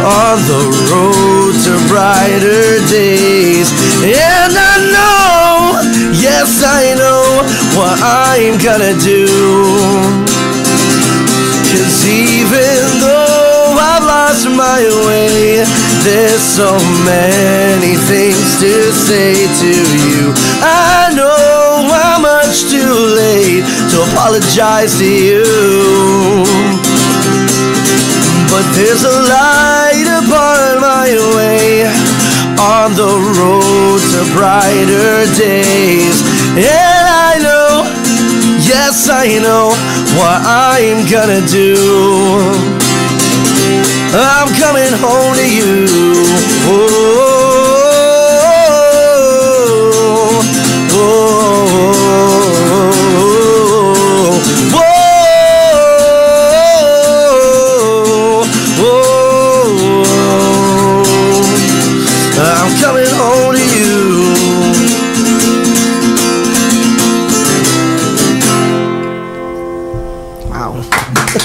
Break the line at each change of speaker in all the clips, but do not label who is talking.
on the road to brighter days. And I know, yes I know what I'm gonna do. 'Cause even though I've lost my way, there's so many things to say to you. I know I'm much too late to apologize to you, but there's a light upon my way on the road to brighter days. And I know, yes I know what I'm gonna do. I'm coming home to you. Oh, oh, oh, oh, oh. I'm coming home to you.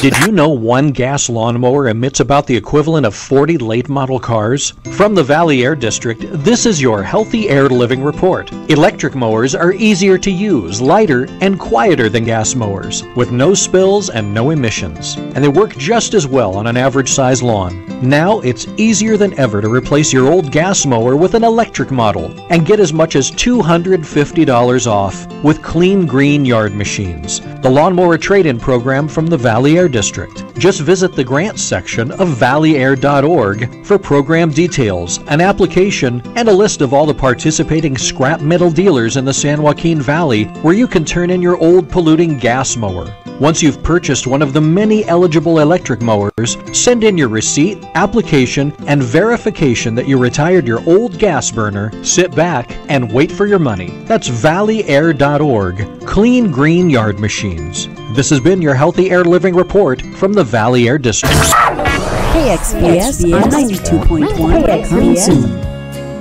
Did you know one gas lawnmower emits about the equivalent of 40 late model cars? From the Valley Air District, this is your Healthy Air Living Report. Electric mowers are easier to use, lighter, and quieter than gas mowers, with no spills and no emissions. And they work just as well on an average size lawn. Now it's easier than ever to replace your old gas mower with an electric model and get as much as $250 off with Clean Green Yard Machines, the lawnmower trade-in program from the Valley Air District. Just visit the grants section of valleyair.org for program details, an application, and a list of all the participating scrap metal dealers in the San Joaquin Valley where you can turn in your old polluting gas mower. Once you've purchased one of the many eligible electric mowers, send in your receipt, application, and verification that you retired your old gas burner, sit back, and wait for your money. That's valleyair.org. Clean Green Yard Machines. This has been your Healthy Air Living Report from the Valley Air District.
KXVS 92.1 coming soon.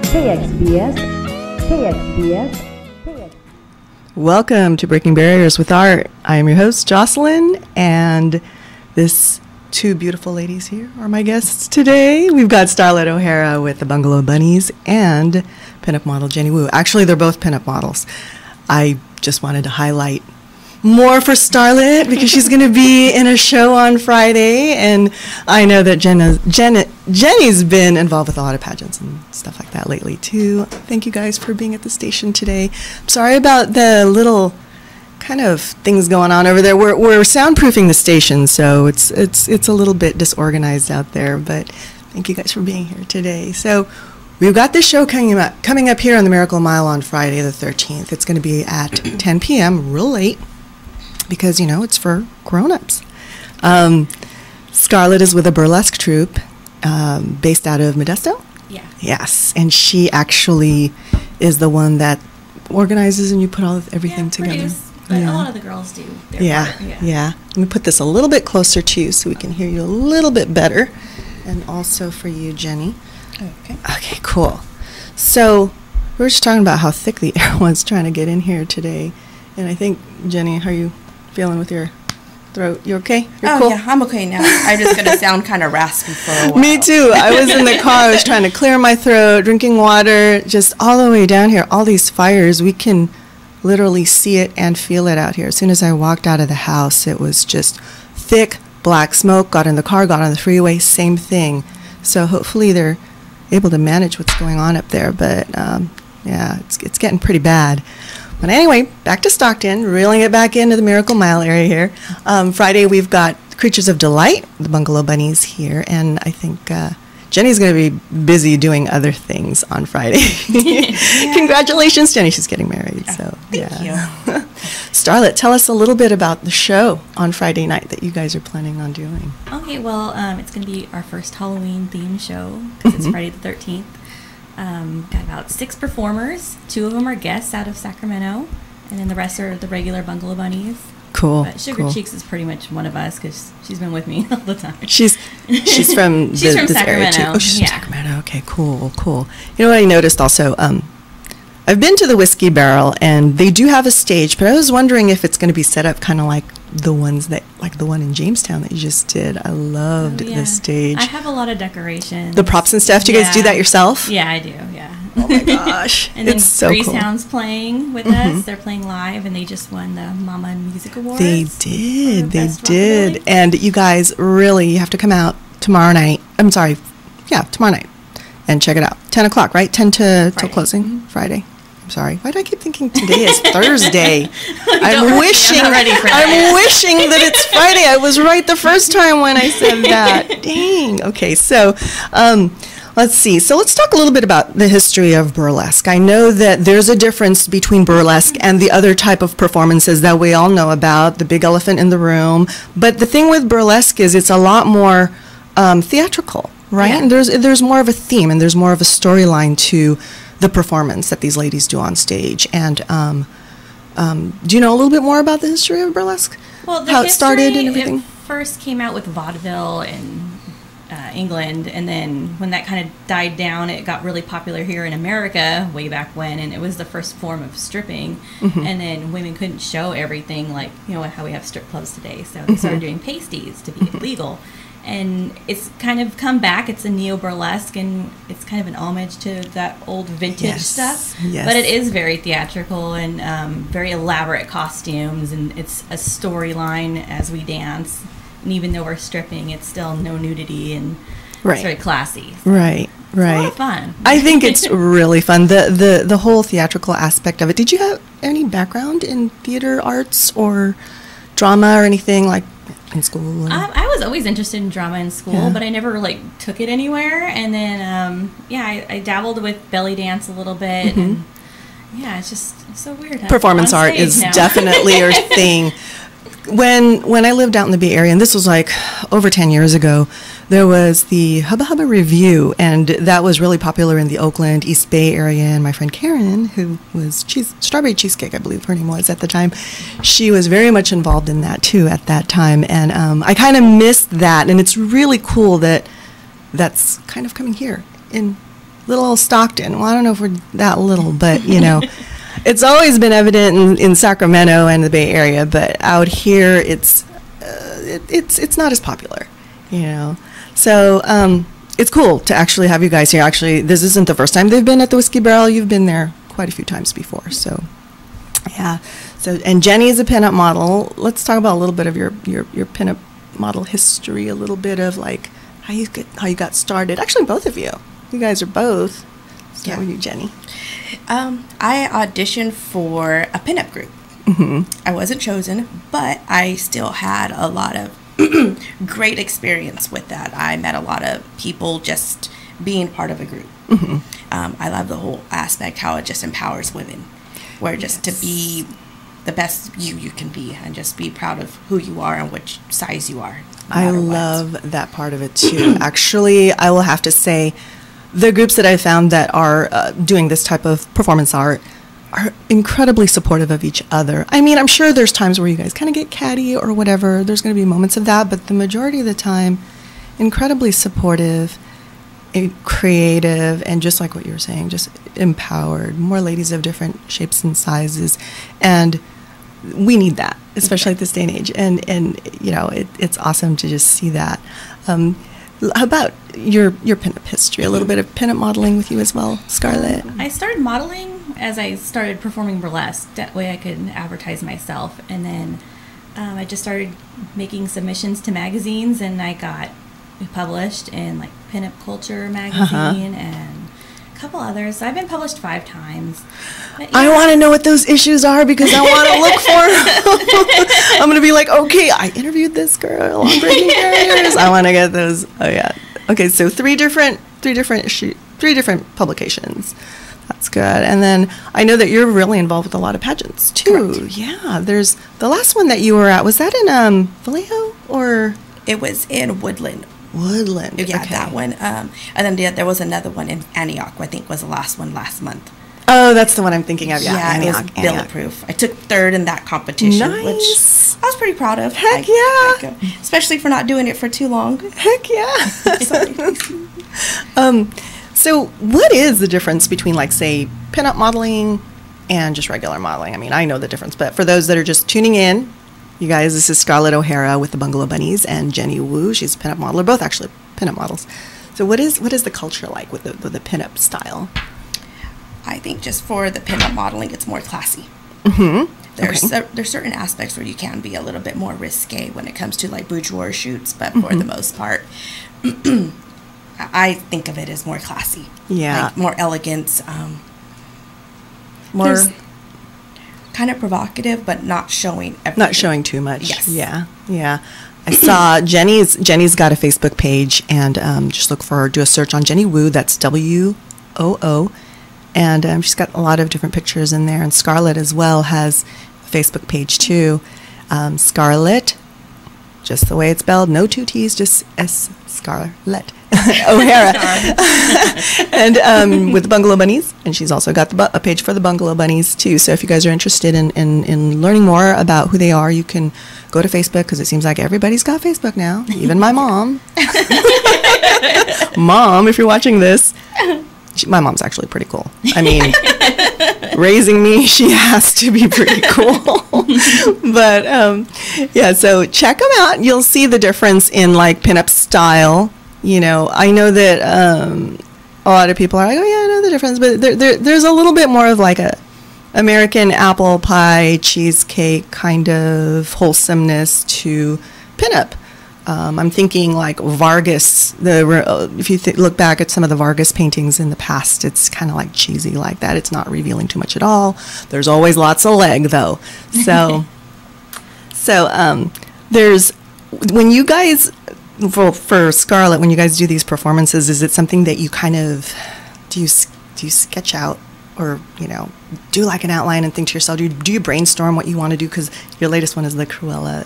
KXVS.
Welcome to Breaking Barriers with Art. I am your host, Jocelyn, and this two beautiful ladies here are my guests today. We've got Scarlet O'Hara with the Bungalow Bunnies and pinup model Jenny Wu. Actually, they're both pinup models. I just wanted to highlight more for Scarlet because she's going to be in a show on Friday, and I know that Jenny's been involved with a lot of pageants and stuff like that lately too. Thank you guys for being at the station today. I'm sorry about the little kind of things going on over there. We're soundproofing the station, so it's a little bit disorganized out there, but thank you guys for being here today. So we've got this show coming up here on the Miracle Mile on Friday the 13th. It's going to be at 10 p.m., real late, because, you know, it's for grown-ups. Scarlet is with a burlesque troupe based out of Modesto?
Yeah.
Yes, and she actually is the one that organizes and you put everything together.
Produce, but a lot of the girls do their part.
Yeah. Let me put this a little bit closer to you so we can hear you a little bit better. And also for you, Jenny.
Okay.
Okay, cool. So we were just talking about how thick the air was trying to get in here today. And I think, Jenny, how are you feeling with your throat? You okay? You're cool?
Yeah, I'm okay now. I'm just going to sound kind of raspy for a while.
Me too. I was in the car. I was trying to clear my throat, drinking water, just all the way down here. All these fires, we can literally see it and feel it out here. As soon as I walked out of the house, it was just thick black smoke. Got in the car, got on the freeway, same thing. So hopefully they're able to manage what's going on up there. But yeah, it's getting pretty bad. But anyway, back to Stockton, reeling it back into the Miracle Mile area here. Friday, we've got Creatures of Delight, the Bungalow Bunnies here, and I think Jenny's going to be busy doing other things on Friday. Yeah. Congratulations, Jenny. She's getting married. So
Thank you.
Starlet, tell us a little bit about the show on Friday night that you guys are planning on doing.
Okay, well, it's going to be our first Halloween-themed show because it's Friday the 13th. Got about 6 performers. 2 of them are guests out of Sacramento, and then the rest are the regular Bungalow Bunnies.
Cool.
But Sugar Cheeks is pretty much one of us because she's been with me all the time.
She's from
she's from
this
Sacramento.
area too. Oh, she's from Sacramento. Okay, cool. You know what I noticed also? I've been to the Whiskey Barrel, and they do have a stage, but I was wondering if it's going to be set up kind of like the ones that, like the one in Jamestown that you just did. I loved the stage.
I have a lot of decorations.
The props and stuff. Do you guys do that yourself?
Yeah, I do. Yeah.
Oh my gosh.
And then
it's so
Three
cool.
Sounds playing with us. They're playing live, and they just won the Mama Music Awards.
They did. They
Best
did.
Rockabilly.
And you guys really, you have to come out tomorrow night. I'm sorry. Yeah, tomorrow night. And check it out. 10 o'clock, right? 10 till
Friday.
closing? Friday. I'm sorry. Why do I keep thinking today is Thursday?
Don't
I'm
worry,
wishing.
I'm not ready for
I'm
that.
wishing that it's Friday. I was right the first time when I said that. Dang. Okay, so let's see. So let's talk a little bit about the history of burlesque. I know that there's a difference between burlesque and the other type of performances that we all know about, the big elephant in the room. But the thing with burlesque is it's a lot more theatrical, right?
Yeah.
And there's more of a theme and there's more of a storyline to the performance that these ladies do on stage. And do you know a little bit more about the history of burlesque?
Well, the
how it started and everything?
It first came out with vaudeville in England, and then when that kind of died down, it got really popular here in America way back when, and it was the first form of stripping. And then women couldn't show everything like, you know, how we have strip clubs today, so they started doing pasties to be legal. And it's kind of come back. It's a neo-burlesque, and it's kind of an homage to that old vintage stuff.
Yes.
But it is very theatrical and very elaborate costumes, and it's a storyline as we dance. And even though we're stripping, it's still no nudity, and it's very classy. So
Right.
it's a lot of fun.
I think it's really fun. The whole theatrical aspect of it. Did you have any background in theater arts or drama or anything like in school?
I was always interested in drama in school, but I never like took it anywhere. And then, I dabbled with belly dance a little bit. And, it's just so weird.
Performance art is definitely your thing. When I lived out in the Bay Area, and this was like over 10 years ago, there was the Hubba Hubba Review, and that was really popular in the Oakland, East Bay area. And my friend Karen, who was Strawberry Cheesecake, I believe her name was at the time, she was very much involved in that too at that time. And I kind of missed that, and it's really cool that that's kind of coming here in little old Stockton. Well, I don't know if we're that little, but you know. It's always been evident in Sacramento and the Bay Area, but out here it's not as popular, you know. So it's cool to actually have you guys here. Actually, this isn't the first time they've been at the Whiskey Barrel. You've been there quite a few times before. So yeah. So and Jenny is a pinup model. Let's talk about a little bit of your pinup model history. A little bit of like how you got started. Actually, both of you. You guys are both. Start with you, Jenny.
I auditioned for a pinup group. I wasn't chosen, but I still had a lot of great experience with that. I met a lot of people just being part of a group. I love the whole aspect, how it just empowers women, where just to be the best you can be and just be proud of who you are and which size you are.
I love that part of it too. Actually, I will have to say, the groups that I found that are doing this type of performance art are incredibly supportive of each other. I mean, I'm sure there's times where you guys kind of get catty or whatever. There's going to be moments of that, but the majority of the time, incredibly supportive, creative, and just like what you were saying, just empowered. More ladies of different shapes and sizes, and we need that, especially at this day and age. And you know, it's awesome to just see that. How about your pinup history? A little bit of pinup modeling with you as well, Scarlet.
I started modeling as I started performing burlesque. That way I could advertise myself. And then I just started making submissions to magazines, and I got published in like Pinup Culture magazine and a couple others. I've been published 5 times. But,
I want to know what those issues are because I want to look for them. I'm going to be like, okay, I interviewed this girl on Breaking Barriers. I want to get those. Oh yeah. Okay, so 3 different publications. That's good. And then I know that you're really involved with a lot of pageants too.
Correct.
Yeah. There's the last one that you were at. Was that in Vallejo or?
It was in Woodland.
Woodland.
Yeah,
okay.
that one. And then there was another one in Antioch, I think was the last one last month.
Oh, that's the one I'm thinking of. Yeah,
it was
Antioch.
Billetproof. I took 3rd in that competition,
Nice.
which I was pretty proud of.
Heck
Especially for not doing it for too long.
Heck yeah. So what is the difference between, like, say, pinup modeling and just regular modeling? I mean, I know the difference, but for those that are just tuning in, You guys, this is Scarlet O'Hara with the Bungalow Bunnies and Jenny Wu. She's a pinup model. They're both actually pinup models. So what is the culture like with the pinup style?
I think just for the pinup modeling, it's more classy. There's certain aspects where you can be a little bit more risque when it comes to like boudoir shoots, but for the most part, I think of it as more classy.
Yeah.
Like more elegance, more kind of provocative, but not showing everything.
Not showing too much.
Yes.
Yeah. I saw Jenny's got a Facebook page, and just do a search on Jenny Wu. That's WOO, and she's got a lot of different pictures in there. And Scarlet as well has a Facebook page too. Scarlet, just the way it's spelled, no two T's, just Scarlet O'Hara, and with the Bungalow Bunnies, and she's also got a page for the Bungalow Bunnies too. So if you guys are interested in learning more about who they are, you can go to Facebook, because it seems like everybody's got Facebook now, even my mom. Mom, if you're watching this, my mom's actually pretty cool. I mean, raising me, she has to be pretty cool. But yeah, so check them out. You'll see the difference in like pinup style. You know, I know that a lot of people are like, oh yeah, I know the difference, but there's a little bit more of like a American apple pie cheesecake kind of wholesomeness to pinup. I'm thinking like Vargas. If you look back at some of the Vargas paintings in the past, it's kind of like cheesy like that. It's not revealing too much at all. There's always lots of leg though. So, there's when you guys for Scarlet, when you guys do these performances, is it something that you kind of do you sketch out, or do like an outline and think to yourself, do you brainstorm what you want to do? Because your latest one is the Cruella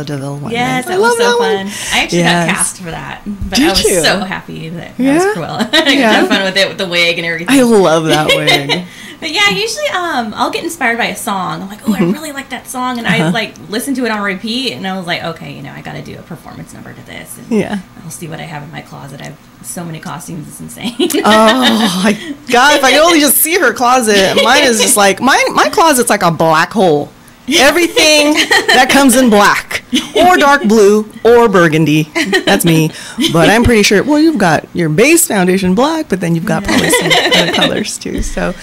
de Vil one.
Yes,
right?
that was so fun. I actually got cast for that, but I was so happy that I was Cruella. I had fun with it, with the wig and everything.
I love that wig.
But yeah, usually I'll get inspired by a song. I'm like, oh, I really like that song, and I like listen to it on repeat, and I was like, okay, I got to do a performance number to this. And I'll see what I have in my closet. I have so many costumes, it's insane.
Oh my God! If I could only just see her closet. Mine is just like my closet's like a black hole. Everything that comes in black or dark blue or burgundy. That's me. But I'm pretty sure, well, you've got your base foundation black, but then you've got probably some other colors too. So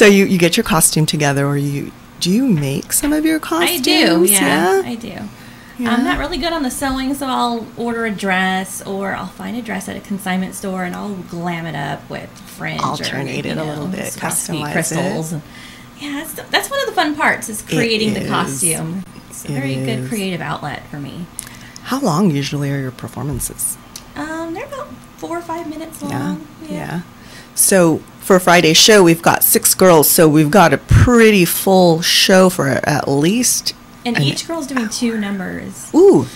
you get your costume together, or do you make some of your costumes?
I do, yeah. I do. Yeah. I'm not really good on the sewing, so I'll order a dress, or I'll find a dress at a consignment store and I'll glam it up with fringe.
Alternate it a little bit, customize
crystals.
it.
Yeah, that's one of the fun parts, is creating the costume. It's a very good creative outlet for me.
How long usually are your performances?
They're about 4 or 5 minutes long.
Yeah. So for Friday's show, we've got 6 girls, so we've got a pretty full show for at least.
And each girl's doing 2 numbers.
Ooh.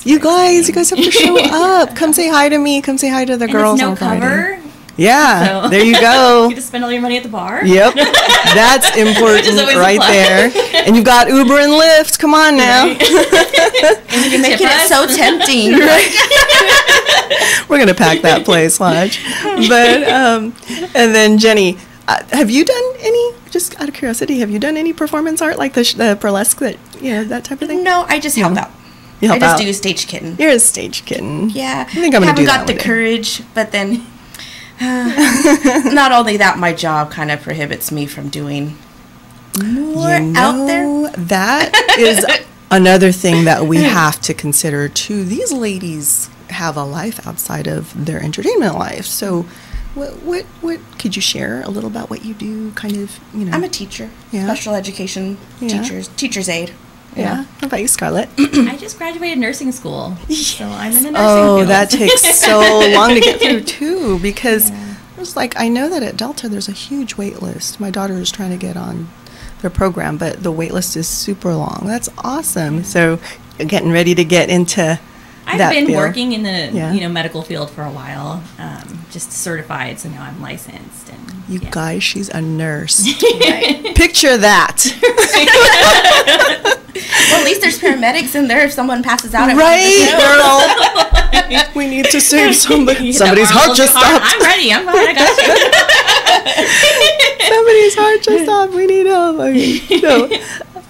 You guys have to show up. Come say hi to me. Come say hi to the girls on Friday.
Cover.
Yeah,
so
there you go.
You just spend all your money at the bar.
Yep, that's important right there. And you've got Uber and Lyft. Come on now.
Right.
And you're making it so tempting.
We're gonna pack that place, watch. But and then Jenny, have you done any? Just out of curiosity, have you done any performance art like the burlesque, that type of thing?
No, I just help out.
You help
I just
out.
do stage kitten.
You're a stage kitten.
Yeah,
I think I'm gonna do that.
Haven't got the courage, but then. Not only that, my job kind of prohibits me from doing more out there.
That is another thing that we have to consider too. These ladies have a life outside of their entertainment life. So what could you share a little about what you do, kind of,
I'm a teacher, special education teacher's aide.
Yeah. How about you, Scarlet?
I just graduated nursing school, so I'm in the nursing field.
That takes so long to get through too, because it's like, I know that at Delta there's a huge wait list. My daughter is trying to get on their program, but the wait list is super long. That's awesome. So you're getting ready to get into
I've
that
been
field.
working in the medical field for a while, just certified, so now I'm licensed. And
you guys, she's a nurse. Right. Picture that.
Well, at leleast there's paramedics in there if someone passes out.
Right, girl. We need to save somebody. Somebody's heart just stopped.
I'm ready. I'm fine. I got you.
Somebody's heart just stopped. We need help. Okay. So,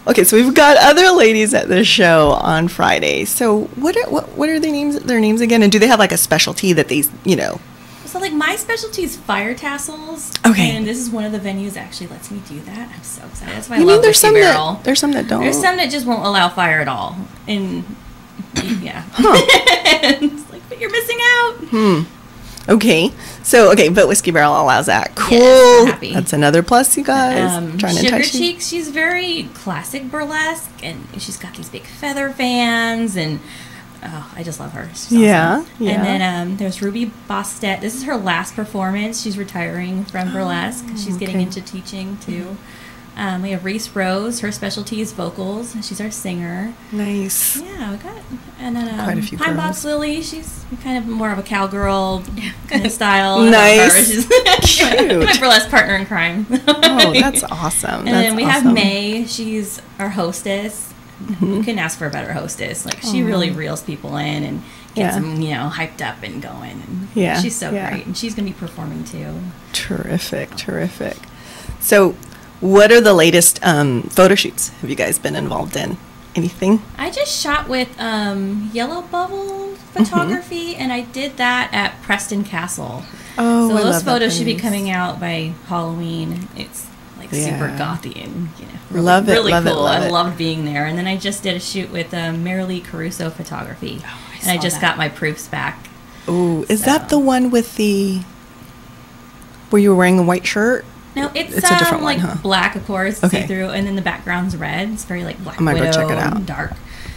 Okay, so we've got other ladies at the show on Friday. So what are their names? Their names again? And do they have like a specialty that they,
So like my specialty is fire tassels.
Okay.
And this is one of the venues that actually lets me do that. I'm so excited. That's why I
You
love
mean there's
Whiskey
some
Barrel.
there's some that don't.
There's some that just won't allow fire at all. And yeah. It's like, but you're missing out.
Okay. So but Whiskey Barrel allows that. Cool.
Yes, I'm happy.
That's another plus, you guys. Trying to
Sugar
touch you.
Cheeks, she's very classic burlesque, and she's got these big feather fans, and I just love her. She's
Yeah,
awesome.
yeah.
And then there's Ruby Bostet. This is her last performance. She's retiring from burlesque. She's getting
okay.
into teaching too. We have Reese Rose. Her specialty is vocals. She's our singer.
Nice.
Yeah, we got. And then
Quite a few
Pine
girls.
Box Lily. She's kind of more of a cowgirl kind of style.
Nice.
I love her. She's
Cute.
my burlesque partner in crime.
Oh, that's awesome.
And then we have May. She's our hostess. You couldn't ask for a better hostess. Like, she really reels people in and gets
Yeah.
them, hyped up and going. And
Yeah,
she's so
yeah.
great. And she's going to be performing too.
Terrific. So, what are the latest photo shoots have you guys been involved in? Anything?
I just shot with Yellow Bubble Photography, and I did that at Preston Castle.
Oh,
so
I
those
love that
photos should be
place.
coming out by Halloween. It's like super
Yeah.
gothy and really,
Love it,
really
love it,
cool.
love
I
it.
loved being there. And then I just did a shoot with Marilee Caruso Photography, and I
saw
just
that.
got my proofs back.
Oh, is that
So-
the one with where you were wearing a white shirt?
No, it's
It's a different
like
one, huh?
black, of course,
Okay.
see through, and then the background's red. It's very like Black
I might go
Widow,
check it out.
dark.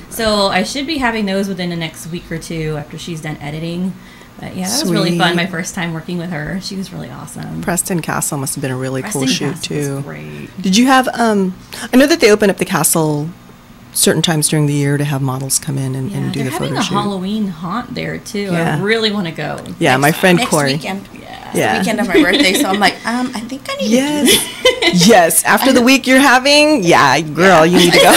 So I should be having those within the next week or two after she's done editing. But yeah, that was really fun.
Sweet.
My first time working with her. She was really awesome.
Preston Castle must have been a really cool
Preston
shoot
Castle was
too.
great.
Did you have? I know that they open up the castle certain times during the year to have models come in and do
they're
the
having
photo
a
shoot.
Halloween haunt there too.
Yeah.
I really want to go.
Yeah, my friend
Next
Corey.
weekend.
Yeah.
The weekend of my birthday, so I'm like, I think I need to do
Yes, yes. After the week you're having, girl, you need to go.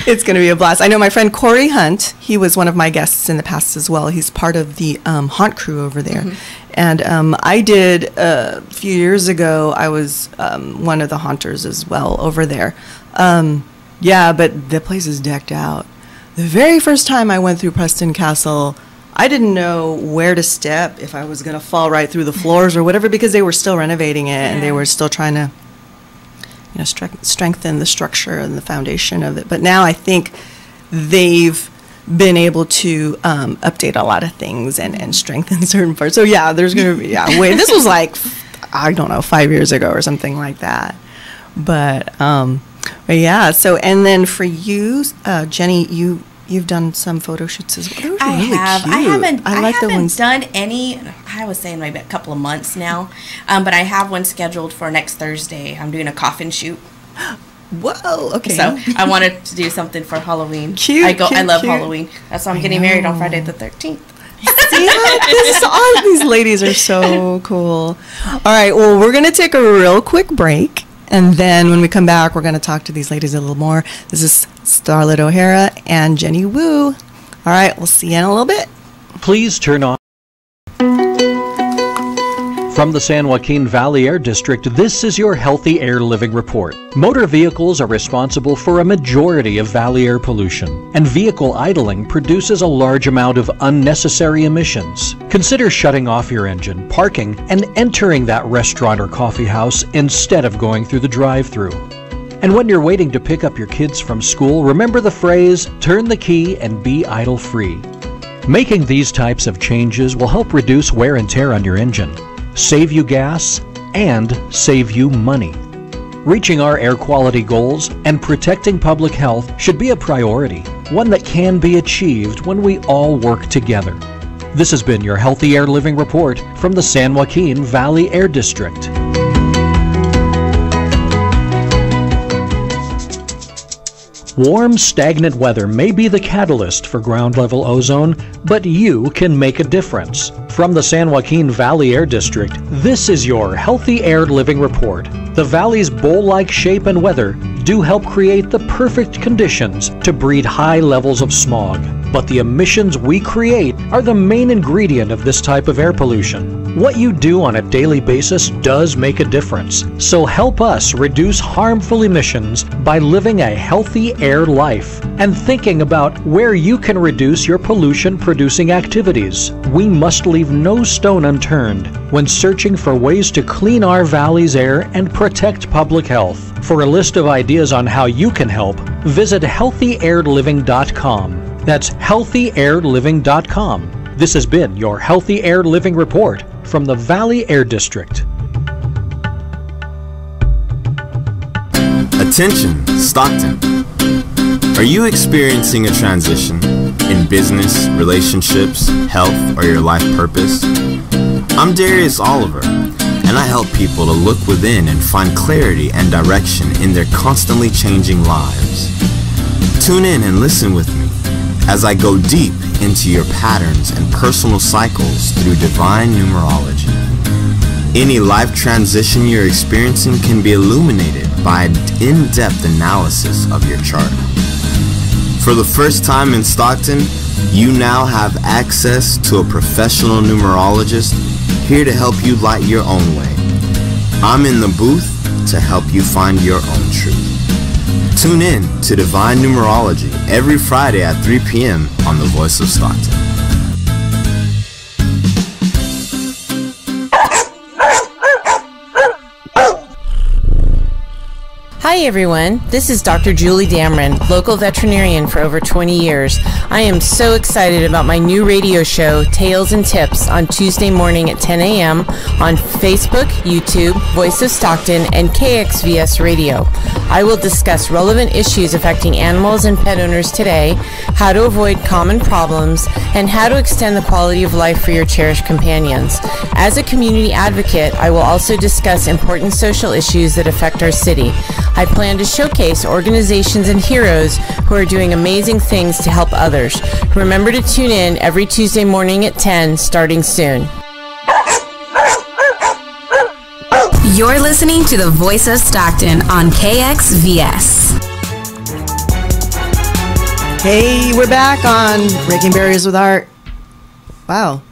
It's going to be a blast. I know my friend Corey Hunt. He was one of my guests in the past as well. He's part of the haunt crew over there. And I did a few years ago. I was one of the haunters as well over there. But the place is decked out. The very first time I went through Preston Castle, I didn't know where to step, if I was going to fall right through the floors or whatever, because they were still renovating it and they were still trying to strengthen the structure and the foundation of it. But now I think they've been able to update a lot of things and strengthen certain parts. So yeah, there's going to be, this was like, I don't know, 5 years ago or something like that. But yeah, so, and then for you, Jenny, you've done some photo shoots as well. They're
I
really
have.
cute.
I haven't. I
like the
haven't
ones.
done any. I was saying maybe a couple of months now, but I have one scheduled for next Thursday. I'm doing a coffin shoot,
Whoa, okay.
so I wanted to do something for Halloween.
Cute,
I
cute,
love
cute.
Halloween. That's why I'm getting married on Friday the 13th.
All of these ladies are so cool. All right, well, we're going to take a real quick break. And then when we come back, we're going to talk to these ladies a little more. This is Scarlet O'Hara and Jenny Wu. All right, we'll see you in a little bit.
Please turn on. From the San Joaquin Valley Air District, this is your Healthy Air Living Report. Motor vehicles are responsible for a majority of valley air pollution, and vehicle idling produces a large amount of unnecessary emissions. Consider shutting off your engine, parking, and entering that restaurant or coffee house instead of going through the drive-thru. And when you're waiting to pick up your kids from school, remember the phrase, turn the key and be idle-free. Making these types of changes will help reduce wear and tear on your engine, save you gas, and save you money. Reaching our air quality goals and protecting public health should be a priority, one that can be achieved when we all work together. This has been your Healthy Air Living Report from the San Joaquin Valley Air District. Warm, stagnant weather may be the catalyst for ground-level ozone, but you can make a difference. From the San Joaquin Valley Air District, this is your Healthy Air Living Report. The valley's bowl-like shape and weather do help create the perfect conditions to breed high levels of smog. But the emissions we create are the main ingredient of this type of air pollution. What you do on a daily basis does make a difference. So help us reduce harmful emissions by living a healthy air life and thinking about where you can reduce your pollution-producing activities. We must leave no stone unturned when searching for ways to clean our valley's air and protect public health. For a list of ideas on how you can help, visit healthyairliving.com. That's healthyairliving.com. This has been your Healthy Air Living Report from the Valley Air District.
Attention, Stockton. Are you experiencing a transition in business, relationships, health, or your life purpose? I'm Darius Oliver, and I help people to look within and find clarity and direction in their constantly changing lives. Tune in and listen with me as I go deep into your patterns and personal cycles through divine numerology. Any life transition you're experiencing can be illuminated by an in-depth analysis of your chart. For the first time in Stockton, you now have access to a professional numerologist here to help you light your own way. I'm in the booth to help you find your own truth. Tune in to Divine Numerology every Friday at 3 p.m. on The Voice of Stockton.
Hi everyone, this is Dr. Julie Dameron, local veterinarian for over 20 years. I am so excited about my new radio show, Tales and Tips, on Tuesday morning at 10 a.m. on Facebook, YouTube, Voice of Stockton, and KXVS Radio. I will discuss relevant issues affecting animals and pet owners today, how to avoid common problems, and how to extend the quality of life for your cherished companions. As a community advocate, I will also discuss important social issues that affect our city. I plan to showcase organizations and heroes who are doing amazing things to help others. Remember to tune in every Tuesday morning at 10, starting soon.
You're listening to The Voice of Stockton on KXVS.
Hey, we're back on Breaking Barriers with Art. Wow,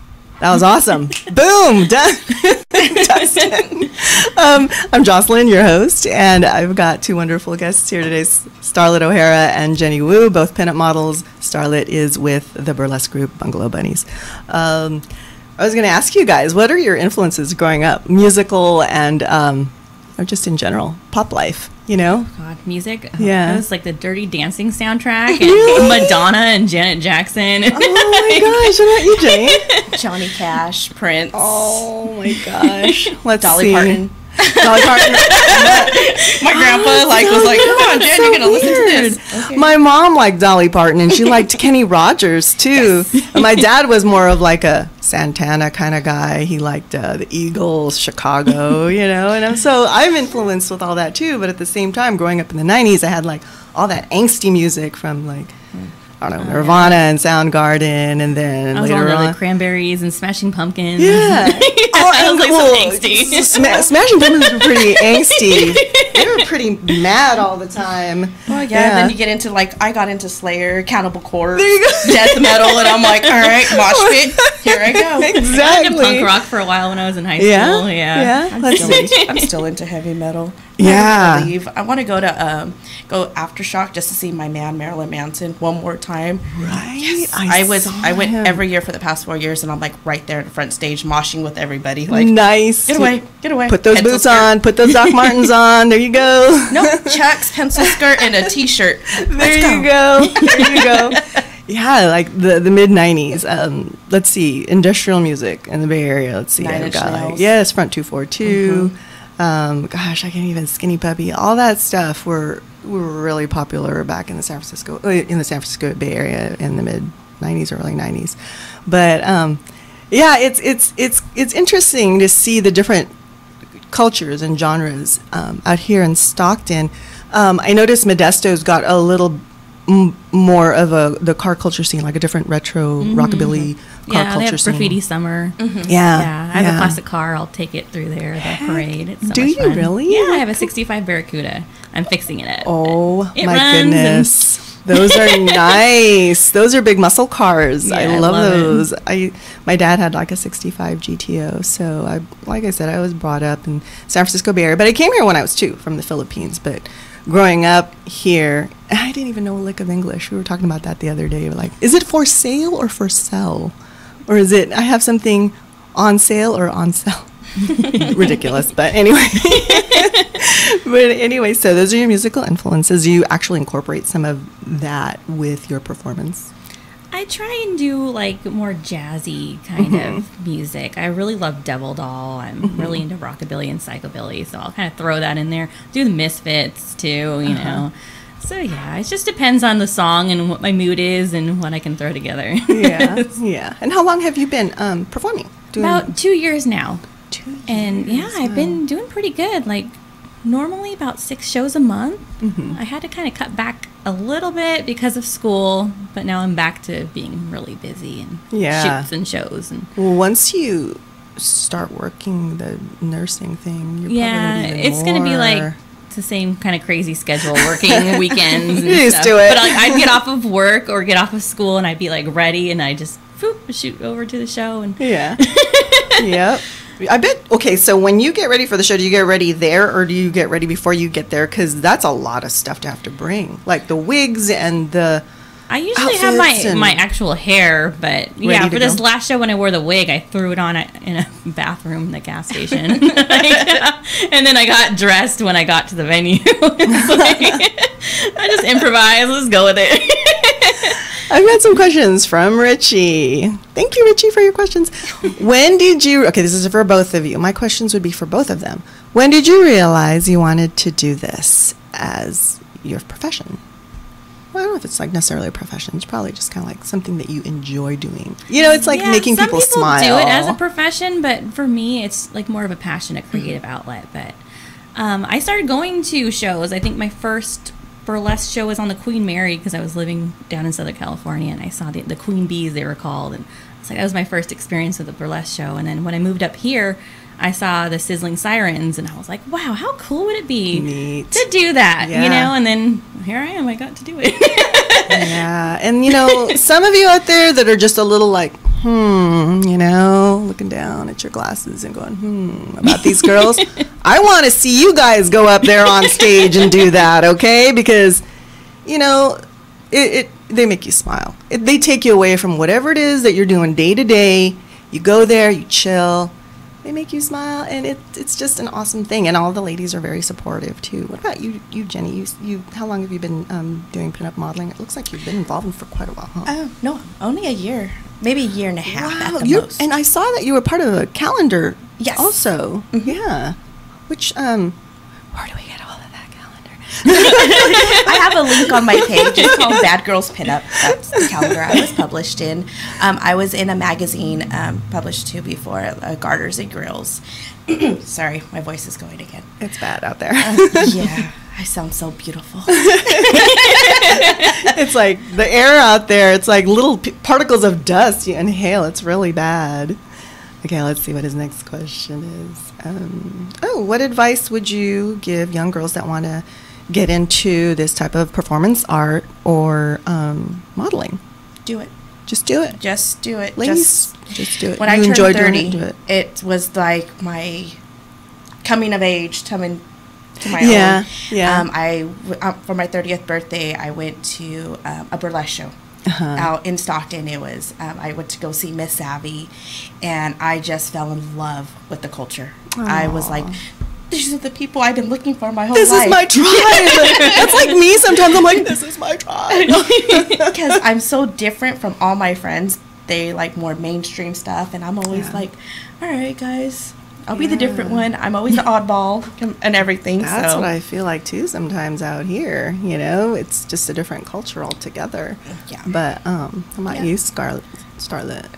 that was awesome. Boom, done. Dustin. I'm Jocelyn, your host, and I've got two wonderful guests here today, Scarlet O'Hara and Jenny Wu, both pinup models. Scarlet is with the burlesque group Bungalow Bunnies. I was going to ask you guys, what are your influences growing up, musical and or just in general, pop life, you know?
Oh God, music?
Yeah.
It was like the Dirty Dancing soundtrack and Madonna and Janet Jackson.
Oh my gosh, what about you, Jenny?
Johnny Cash, Prince.
Oh my gosh. Let's
Dolly
see.
Parton.
Dolly Parton.
My grandpa was like, come on, Jen,
so
you're going to listen to
weird.
this. Okay.
My mom liked Dolly Parton, and she liked Kenny Rogers, too. And my dad was more of like a Santana kind of guy. He liked the Eagles, Chicago, you know. And so I'm influenced with all that, too. But at the same time, growing up in the 90s, I had like all that angsty music from like, I don't know, Nirvana and Soundgarden, and then
I was
later
on
on.
the Cranberries and Smashing Pumpkins.
Yeah.
I was like so angsty.
Smashing Pumpkins were pretty angsty. They were pretty mad all the time.
Well, yeah, then you get into like, I got into Slayer, Cannibal Corpse,
There you go.
death metal, and I'm like, all right, mosh pit, here I go.
I went
Exactly.
to punk rock for a while when I was in high school.
Yeah?
Yeah.
I'm still into heavy metal.
Yeah.
I want to go to go Aftershock just to see my man Marilyn Manson one more time.
Right.
Yes. I went
him.
every year for the past 4 years, and I'm like right there in the front stage moshing with everybody. Like,
Nice.
get away.
Put those
Pencil
boots
skirt.
on. Put those Doc Martens on. There you go.
Nope, chucks, pencil skirt, and a t-shirt.
There you go. There you go. Yeah, like the mid 90s. Let's see, industrial music in the Bay Area. Let's see,
Nine
I've
Inch
got
Nails.
yes, Front 242. Gosh, I can't even Skinny Puppy. All that stuff were really popular back in the San Francisco Bay Area in the mid 90s, early 90s. But yeah, it's interesting to see the different cultures and genres out here in Stockton. I noticed Modesto's got a little more of the car culture scene, like a different retro rockabilly car
Yeah,
culture
they have
scene.
Graffiti Summer.
Yeah,
Yeah, I have a classic car. I'll take it through there, the parade. It's so
Do
much
you
fun.
really?
Yeah, I have a 65 Barracuda. I'm fixing it up.
Oh
It
my
runs and
goodness! Those are nice. Those are big muscle cars.
Yeah,
I love those.
it.
My dad had like a 65 GTO. So like I said, I was brought up in San Francisco Bay Area, but I came here when I was 2 from the Philippines. But growing up here, I didn't even know a lick of English. We were talking about that the other day. We're like, is it for sale or for sell? Or is it I have something on sale or on sell? Ridiculous, but anyway. So those are your musical influences. Do you actually incorporate some of that with your performance?
I try and do like more jazzy kind of music. I really love Devil Doll. I'm really into rockabilly and psychobilly, so I'll kind of throw that in there. Do the Misfits too, you know. So yeah, it just depends on the song and what my mood is and what I can throw together.
Yeah. And how long have you been performing?
About 2 years now.
2 years.
And yeah, I've been doing pretty good. Like normally about 6 shows a month. I had to kind of cut back a little bit because of school, but now I'm back to being really busy and shoots and shows. And
well, once you start working the nursing thing, you're
it's going to be like the same kind of crazy schedule, working weekends and
used
stuff.
to it.
But I'd get off of work or get off of school and I'd be like ready and I just shoot over to the show. And
Yep. I bet. Okay, so when you get ready for the show, do you get ready there or do you get ready before you get there? Because that's a lot of stuff to have to bring, like the wigs and the
I usually have my actual hair, but for this last show when I wore the wig, I threw it on in a bathroom in the gas station. And then I got dressed when I got to the venue. I just improvised. Let's go with it.
I've got some questions from Richie. Thank you, Richie, for your questions. When did you... Okay, this is for both of you. My questions would be for both of them. When did you realize you wanted to do this as your profession? Well, I don't know if it's like necessarily a profession. It's probably just kind of like something that you enjoy doing. You know, it's like making people smile.
Some people do it as a profession, but for me, it's like more of a passion, a creative outlet. But I started going to shows. I think my first burlesque show was on the Queen Mary because I was living down in Southern California, and I saw the Queen Bees, they were called. And it's like that was my first experience with a burlesque show. And then when I moved up here, I saw the Sizzling Sirens, and I was like, wow, how cool would it be to do that, you know? And then here I am, I got to do it.
And, you know, some of you out there that are just a little like, you know, looking down at your glasses and going, about these girls. I want to see you guys go up there on stage and do that, okay? Because, you know, they make you smile. They take you away from whatever it is that you're doing day to day. You go there, you chill. They make you smile, and it's just an awesome thing. And all the ladies are very supportive too. What about you Jenny? You how long have you been doing pinup modeling? It looks like you've been involved for quite a while, huh?
Oh no, only a year, maybe a year and a half at the most.
And I saw that you were part of a calendar.
Yes.
Also, yeah. Which where do we get all of that calendar?
I have a link on my page. It's called Bad Girls Pinup. That's the calendar I was published in. I was in a magazine published too before, Garters and Grills. Sorry, my voice is going again.
It's bad out there.
Yeah, I sound so beautiful.
It's like the air out there. It's like little particles of dust you inhale. It's really bad. Okay, let's see what his next question is. What advice would you give young girls that want to get into this type of performance art or modeling?
Do it.
Just do it.
Just do it.
Ladies, just do it.
When I turned 30, it was like my coming of age, coming to my own. Yeah. For my 30th birthday, I went to a burlesque show. Out in Stockton. It was I went to go see Miss Savvy, and I just fell in love with the culture. Aww. I was like, these are the people I've been looking for my whole life.
This is my tribe. That's like me sometimes. I'm like, this is my tribe.
Because I'm so different from all my friends. They like more mainstream stuff, and I'm always like, all right, guys, I'll be the different one. I'm always the oddball and everything.
That's what I feel like too sometimes out here. You know, it's just a different culture altogether.
Yeah.
But how about you, Scarlet?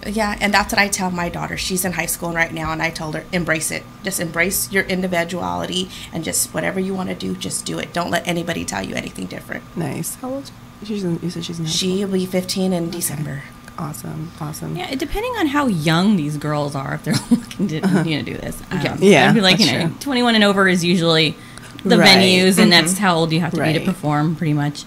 Yeah, and that's what I tell my daughter. She's in high school right now, and I told her, embrace it. Just embrace your individuality, and just whatever you want to do, just do it. Don't let anybody tell you anything different.
Nice. How old? You said she's in high school?
She'll be 15 in December.
Awesome.
Yeah, depending on how young these girls are, if they're looking to do this.
Yeah,
I'd be like, 21 and over is usually the venues, and that's how old you have to be to perform, pretty much.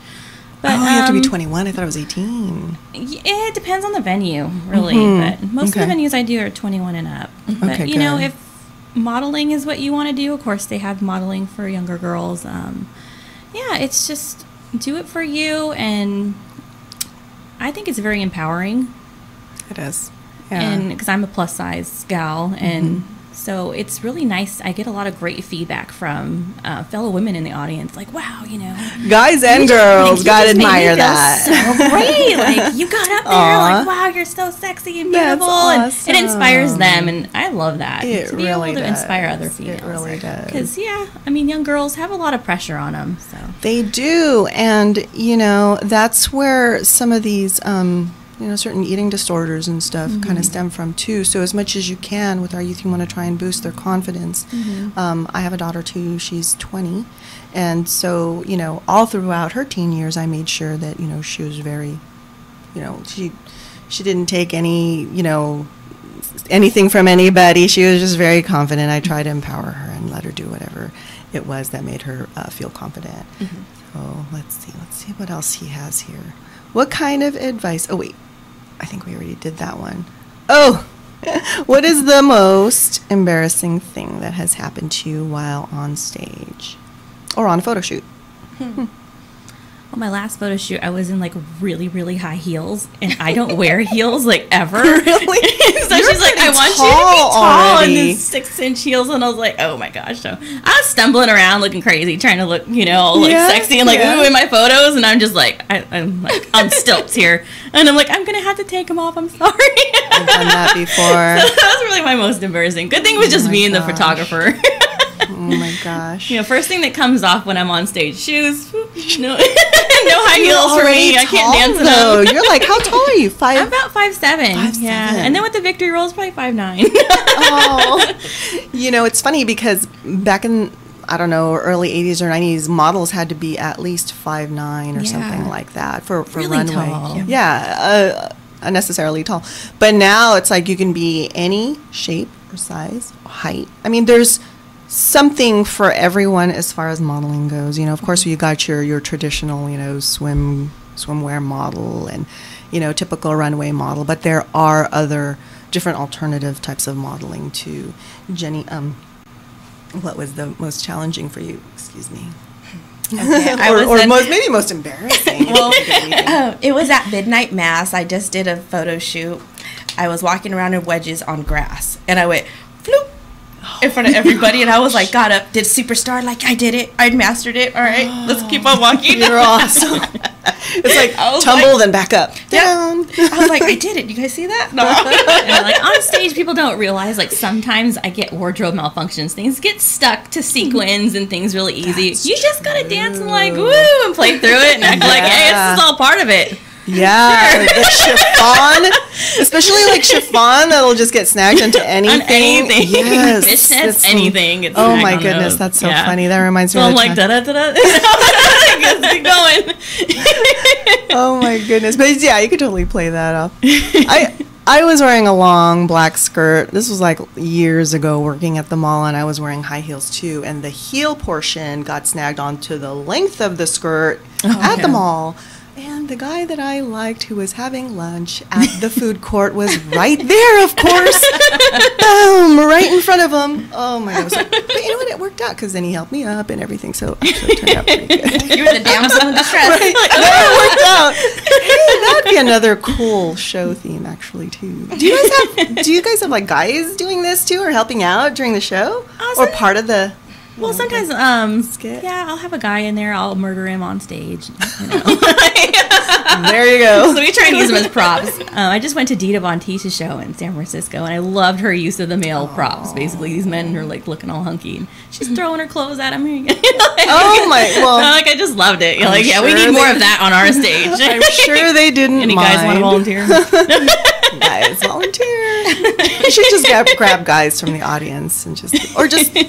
But,
you have to be 21. I thought it was 18.
It depends on the venue, really. But most of the venues I do are 21 and up. But, you know, if modeling is what you want to do, of course, they have modeling for younger girls. Yeah, it's just do it for you. And I think it's very empowering.
It is. Yeah.
And because I'm a plus size gal, and so it's really nice. I get a lot of great feedback from fellow women in the audience, like, "Wow, you know,
guys and girls gotta admire that.
So great, like you got up there, like, wow, you're so sexy and beautiful,
awesome.
And it inspires them, and I love that
It
to be
really
able to
does.
inspire other females.
It really does.
Because I mean, young girls have a lot of pressure on them, so
They do, and you know that's where some of these you know, certain eating disorders and stuff kind of stem from too. So as much as you can with our youth, you want to try and boost their confidence. I have a daughter too. She's 20, and so you know, all throughout her teen years, I made sure that you know she was very, you know, she didn't take any, you know, anything from anybody. She was just very confident. I tried to empower her and let her do whatever it was that made her feel confident. So let's see what else he has here. What kind of advice? Oh wait, I think we already did that one. Oh, what is the most embarrassing thing that has happened to you while on stage or on a photo shoot?
Well, my last photo shoot, I was in like really, really high heels, and I don't wear heels like ever.
Really?
So she's like, I want you to be tall in these 6-inch heels, and I was like, oh my gosh. So I was stumbling around looking crazy, trying to look, you know, look sexy and like ooh in my photos, and I'm just like, I'm like on stilts here, and I'm like, I'm gonna have to take them off. I'm sorry.
I've done that before.
So that was really my most embarrassing. Good thing it was just me and the photographer.
Oh my gosh.
You know, first thing that comes off when I'm on stage, shoes. No, no high heels for me. I can't dance in them.
You're like, how tall are you?
I'm about 5'7".
5'7".
Yeah, and then with the victory rolls, probably 5'9".
Oh, you know, it's funny because back in, I don't know, early 80s or 90s, models had to be at least 5'9" or something like that for
really
runway.
tall.
Yeah, unnecessarily tall. But now it's like you can be any shape or size, height. I mean, there's something for everyone as far as modeling goes. You know, of course, you got your traditional, you know, swimwear model and, you know, typical runway model, but there are other different alternative types of modeling too. Jenny, what was the most challenging for you? Excuse me.
Okay,
maybe most embarrassing.
Well, it was at midnight mass. I just did a photo shoot. I was walking around in wedges on grass, and I went floop in front of everybody, and I was like, got up, did Superstar, like I did it, I mastered it. All right, let's keep on walking.
You're awesome. It's like tumble, then back up, down.
I was like, I did it. You guys see that? No.
And like on stage, people don't realize like sometimes I get wardrobe malfunctions. Things get stuck to sequins and things really easy. You just gotta dance and like woo and play through it and act like, hey, this is all part of it.
Yeah, the chiffon, especially like chiffon that'll just get snagged into anything.
On anything.
Yes,
fishnets, anything. It's
oh my goodness, that's so funny. That reminds me.
So
of
I'm like da da da da. Keep going.
Oh my goodness, but yeah, you could totally play that off. I was wearing a long black skirt. This was like years ago working at the mall, and I was wearing high heels too. And the heel portion got snagged onto the length of the skirt at the mall. And the guy that I liked who was having lunch at the food court was right there, of course. Boom, right in front of him. Oh, my goodness. But you know what? It worked out because then he helped me up and everything. So actually it turned out pretty good.
You were the damsel in distress.
Right? That worked out. Hey, that'd be another cool show theme, actually, too. Do you guys have like guys doing this, too, or helping out during the show? Or part of the...
Well, sometimes,
skit.
yeah, I'll have a guy in there. I'll murder him on stage. You know.
There you go.
So we try and use them as props. I just went to Dita Von Teese's show in San Francisco, and I loved her use of the male props. Basically, these men are like looking all hunky, and she's throwing her clothes at him.
Oh my! Well,
like I just loved it. Like, yeah, we need more of that on our stage.
I'm sure they didn't.
Any
mind.
guys want to volunteer?
Guys, volunteer. You should just grab guys from the audience and just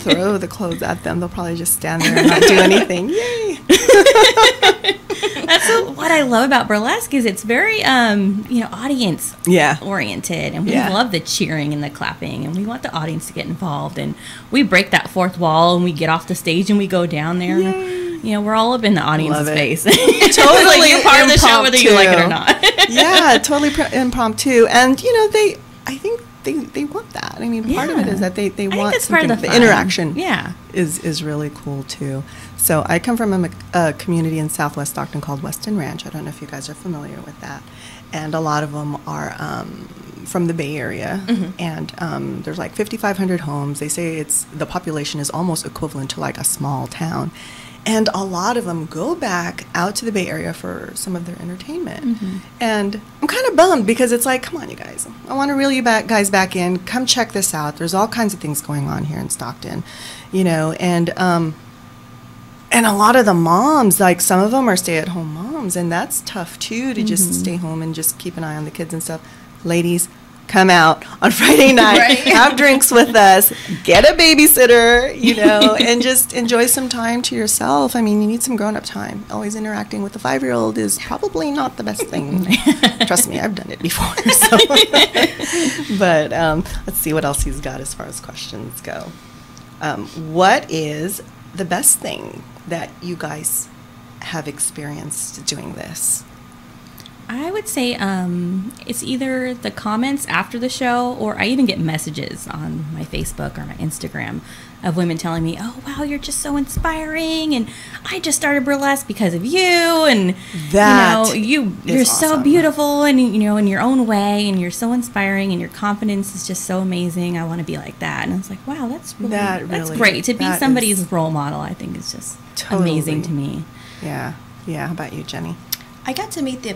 throw the clothes at them. They'll probably just stand there and not do anything. Yay!
That's what I love about burlesque is it's very audience oriented, and we love the cheering and the clapping, and we want the audience to get involved, and we break that fourth wall and we get off the stage and we go down there. Yay. You know, we're all up in the audience's
Love it.
face.
Totally
like you're part of the show whether you like it or not.
Yeah, totally impromptu. And, you know, I think they want that. I mean, part of it is that they want
that's
something.
part of the
The
fun.
interaction
Yeah.
is really cool, too. So I come from a community in Southwest Stockton called Weston Ranch. I don't know if you guys are familiar with that. And a lot of them are from the Bay Area. And there's like 5,500 homes. They say the population is almost equivalent to like a small town. And a lot of them go back out to the Bay Area for some of their entertainment. And I'm kind of bummed because it's like, come on, you guys. I want to reel you guys back in. Come check this out. There's all kinds of things going on here in Stockton, you know. And a lot of the moms, like some of them are stay-at-home moms, and that's tough too to just stay home and just keep an eye on the kids and stuff. Ladies, come out on Friday night, have drinks with us, get a babysitter, you know, and just enjoy some time to yourself. I mean, you need some grown-up time. Always interacting with a 5-year-old is probably not the best thing. Trust me, I've done it before. So. But let's see what else he's got as far as questions go. What is the best thing that you guys have experienced doing this?
I would say it's either the comments after the show, or I even get messages on my Facebook or my Instagram of women telling me, "Oh wow, you're just so inspiring, and I just started burlesque because of you, and
That
you're so
awesome.
beautiful, and you know, in your own way, and you're so inspiring, and your confidence is just so amazing. I want to be like that." And I was like, "Wow, that's
really-
great to be
that
somebody's
is
role model. I think is just
Totally.
amazing to me."
Yeah. How about you, Jenny?
I got to meet the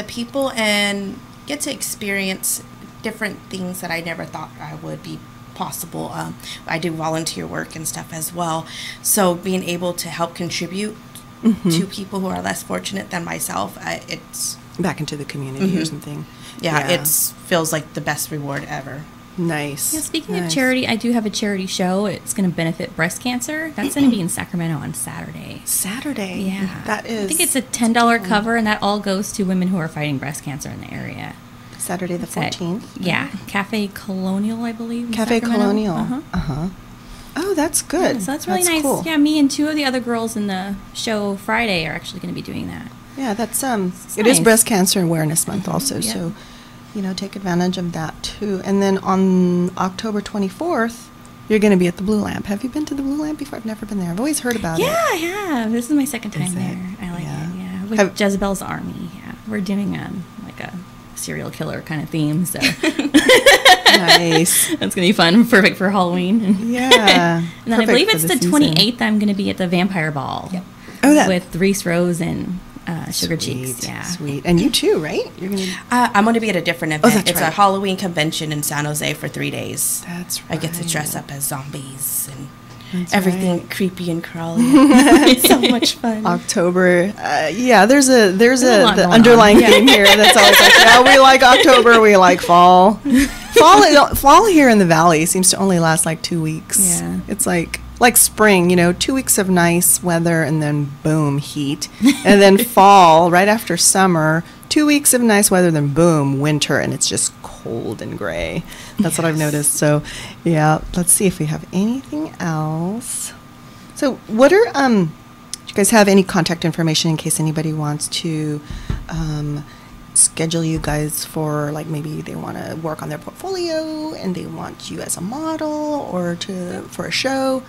people and get to experience different things that I never thought I would be possible. I do volunteer work and stuff as well. So being able to help contribute to people who are less fortunate than myself, it's...
Back into the community or something.
Yeah, it feels like the best reward ever.
Nice.
Yeah, speaking of charity, I do have a charity show. It's going to benefit breast cancer. That's going to be in Sacramento on Saturday.
Saturday.
Yeah.
That is.
I think it's a $10 cover, and that all goes to women who are fighting breast cancer in the area.
Saturday the
It's at-
14th.
Yeah. Cafe Colonial, I believe. in
Cafe
Sacramento.
Colonial. Oh, that's good.
Yeah, so that's really nice.
Cool.
Yeah, me and 2 of the other girls in the show Friday are actually going to be doing that.
Yeah, that's
It's
it is
nice.
Breast Cancer Awareness Month also,
Yeah.
so you know, take advantage of that too. And then on October 24th, you're going to be at the Blue Lamp. Have you been to the Blue Lamp before? I've never been there. I've always heard about it.
Yeah, I have. This is my second time
Is it?
there. I like
Yeah.
it. Yeah, with
Have-
Jezebel's Army. Yeah, we're doing like a serial killer kind of theme, so
Nice.
that's gonna be fun. Perfect for Halloween.
Yeah.
And then I
Perfect
believe
for
it's
the
the
season.
28th. I'm gonna be at the Vampire Ball.
Yep.
Oh, that.
with Reese Rose and Sugar Cheeks.
Sweet,
Yeah.
Sweet. And you too, right? You're going to.
I'm going to be at a different event.
that's
It's a
right.
Halloween convention in San Jose for 3 days.
That's
I get to
right.
dress up as zombies and
That's
everything
right.
creepy and crawly. It's so much fun.
October. Yeah, there's
a lot
the
going
underlying
on.
theme here that's always like, yeah, we like October, we like fall. Fall here in the valley seems to only last like 2 weeks.
Yeah.
It's like spring, 2 weeks of nice weather and then boom, heat. And then fall, right after summer, 2 weeks of nice weather, then boom, winter, and it's just cold and gray. That's what I've noticed. So, yeah, let's see if we have anything else. So, what are do you guys have any contact information in case anybody wants to schedule you guys for, like, maybe they want to work on their portfolio and they want you as a model or for a show?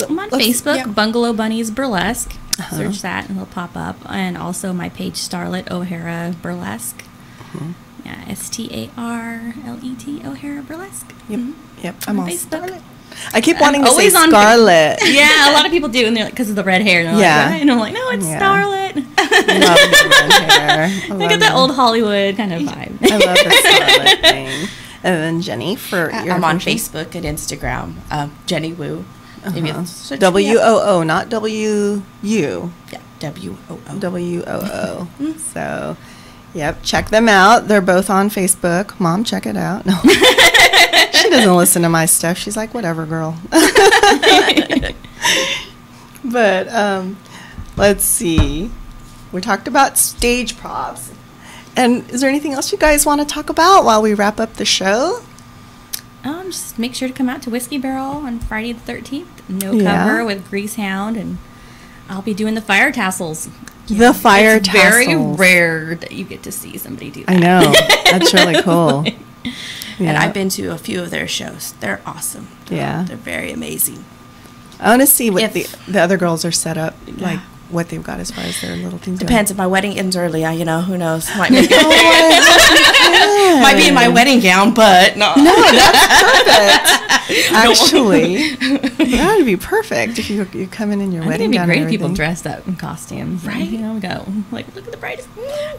I'm on
Let's-
Facebook,
yeah.
Bungalow Bunnies Burlesque. Search that and it'll pop up. And also my page, Scarlet O'Hara Burlesque. Yeah, STARLET O'Hara Burlesque.
Yep, I'm
On
on
Facebook.
Scarlet. I keep wanting to say
always on
Scarlet.
Yeah, a lot of people do, and they're like, because of the red hair. And they're
Yeah.
like, and I'm like, no, it's
Yeah.
Scarlet.
Love the red hair.
I got that old Hollywood kind of vibe.
I love the Scarlet thing. And then Jenny, for your
I'm on
information.
Facebook and Instagram. Jenny Woo. Maybe it's search me up.
WOO, not WU.
Yeah, WOO.
WOO. So, yep, check them out. They're both on Facebook. Mom, check it out. No. She doesn't listen to my stuff. She's like, whatever, girl. But let's see. We talked about stage props. And is there anything else you guys want to talk about while we wrap up the show?
Just make sure to come out to Whiskey Barrel on Friday the 13th. No
Yeah.
cover with Grease Hound and I'll be doing the fire tassels.
The fire
it's
tassels.
Very rare that you get to see somebody do that.
I know. That's really cool.
And I've been to a few of their shows. They're awesome.
Yeah.
They're very amazing.
I want to see what the other girls are set up, like what they've got as far as their little things.
Depends. If my wedding ends early, who knows? Might make it. Might be in my wedding gown, but no.
No, that's perfect. Actually, that would be perfect if you come in your wedding gown.
It'd be great if people dressed up in costumes, right? Go look at the bride.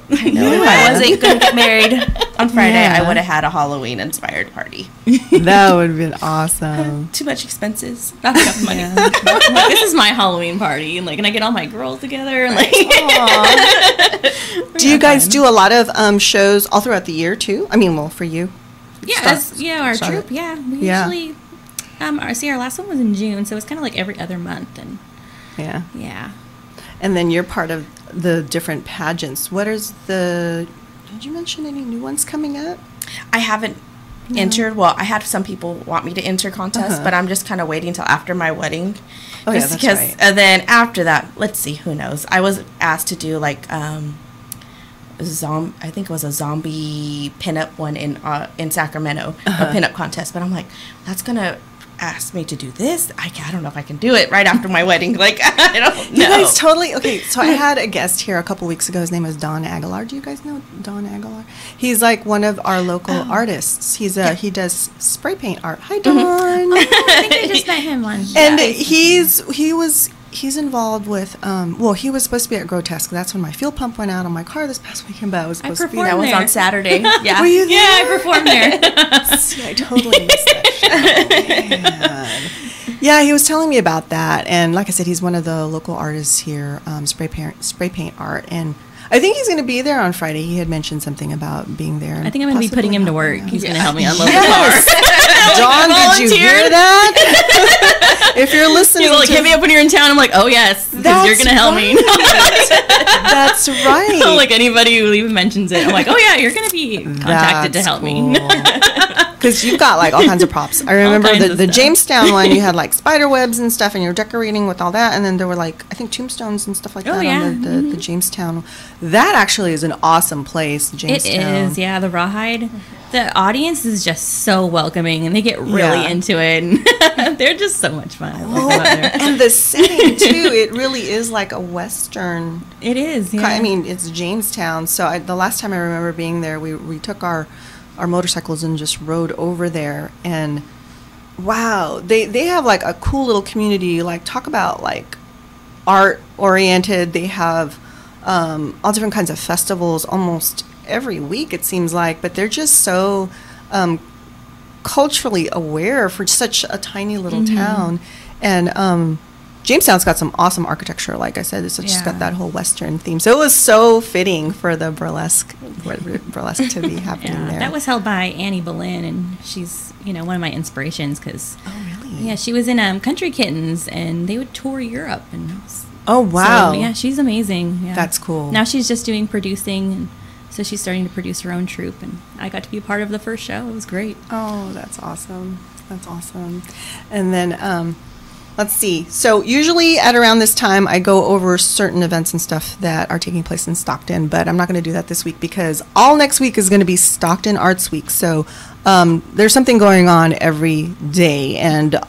I know. If I wasn't going to get married on Friday, I would have had a Halloween inspired party.
That would have been awesome.
Too much expenses.
Not enough money. This is my Halloween party, and and I get all my girls together, and
Do you guys do a lot of shows all throughout the year too? I mean, well, for you.
Yeah, our troupe. Yeah, we usually. Our last one was in June, so it's kind of like every other month, and yeah.
And then you're part of the different pageants. What is the? Did you mention any new ones coming up?
I haven't entered. Well, I had some people want me to enter contests, but I'm just kind of waiting till after my wedding.
Oh, yeah, that's right.
And then after that, let's see, who knows? I was asked to do I think it was a zombie pinup one in Sacramento, a pinup contest. But I'm like, that's gonna ask me to do this. I don't know if I can do it right after my wedding. I don't know.
You guys totally okay. So I had a guest here a couple weeks ago. His name is Don Aguilar. Do you guys know Don Aguilar? He's like one of our local artists. He does spray paint art. Hi, Don.
I think I just met him once.
And he's involved with he was supposed to be at Grotesque. That's when my fuel pump went out on my car this past weekend, but I was supposed to be there.
That was on Saturday. Yeah.
Were you there?
Yeah, I performed there.
See, I totally missed that show. Yeah, he was telling me about that, and like I said, he's one of the local artists here, spray paint art, and I think he's going to be there on Friday. He had mentioned something about being there.
I think I'm going to be putting him to work. He's going to help me unload
the car. Don, did you hear that? If you're listening,
he's hit me up when you're in town. I'm like, oh yes, because you're going to help me.
That's right.
Anybody who even mentions it, I'm like, oh yeah, you're going to be contacted to help me.
Because you've got all kinds of props. I remember the Jamestown one, you had spider webs and stuff, and you're decorating with all that, and then there were I think tombstones and stuff like that on the Jamestown. That actually is an awesome place, Jamestown.
It is, yeah. The Rawhide. The audience is just so welcoming, and they get really into it. And they're just so much fun. I love it.
And the setting too, it really is like a Western.
It is. Yeah.
I mean, it's Jamestown. So the last time I remember being there, we took our motorcycles and just rode over there, and wow, they have a cool little community. Talk about art oriented. They have all different kinds of festivals almost every week, it seems like, but they're just so culturally aware for such a tiny little town. And Jamestown's got some awesome architecture, like I said. It's just got that whole Western theme. So it was so fitting for the burlesque to be happening there.
That was held by Annie Boleyn, and she's one of my inspirations because
really?
Yeah, she was in Country Kittens, and they would tour Europe. And
oh wow,
so, yeah, she's amazing. Yeah.
That's cool.
Now she's just doing producing, and so she's starting to produce her own troupe, and I got to be a part of the first show. It was great.
Oh, that's awesome. That's awesome. And then let's see. So usually at around this time, I go over certain events and stuff that are taking place in Stockton, but I'm not going to do that this week because all next week is going to be Stockton Arts Week. So there's something going on every day, and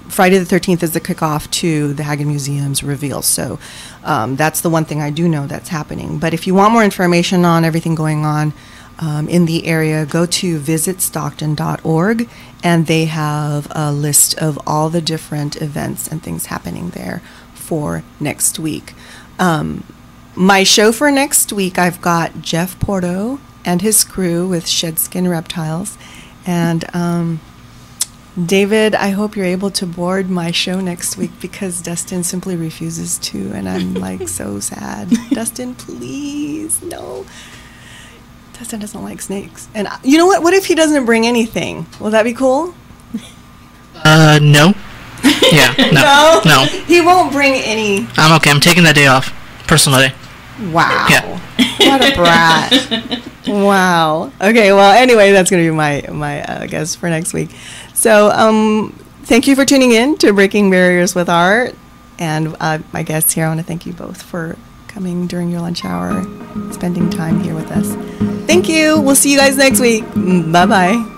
Friday the 13th is the kickoff to the Hagen Museum's reveal. So that's the one thing I do know that's happening. But if you want more information on everything going on in the area, go to visitstockton.org, and they have a list of all the different events and things happening there for next week. My show for next week, I've got Jeff Porto and his crew with Shedskin Reptiles. And David, I hope you're able to board my show next week because Dustin simply refuses to, and I'm so sad. Dustin, please, no. Dustin doesn't like snakes. And you know what? What if he doesn't bring anything? Will that be cool?
No. Yeah, no.
He won't bring any.
I'm okay. I'm taking that day off, personally.
Wow.
Yeah.
What a brat. Wow. Okay, well, anyway, that's going to be my guess for next week. So thank you for tuning in to Breaking Barriers with Art. And my guests here, I want to thank you both for coming during your lunch hour, spending time here with us. Thank you. We'll see you guys next week. Bye-bye.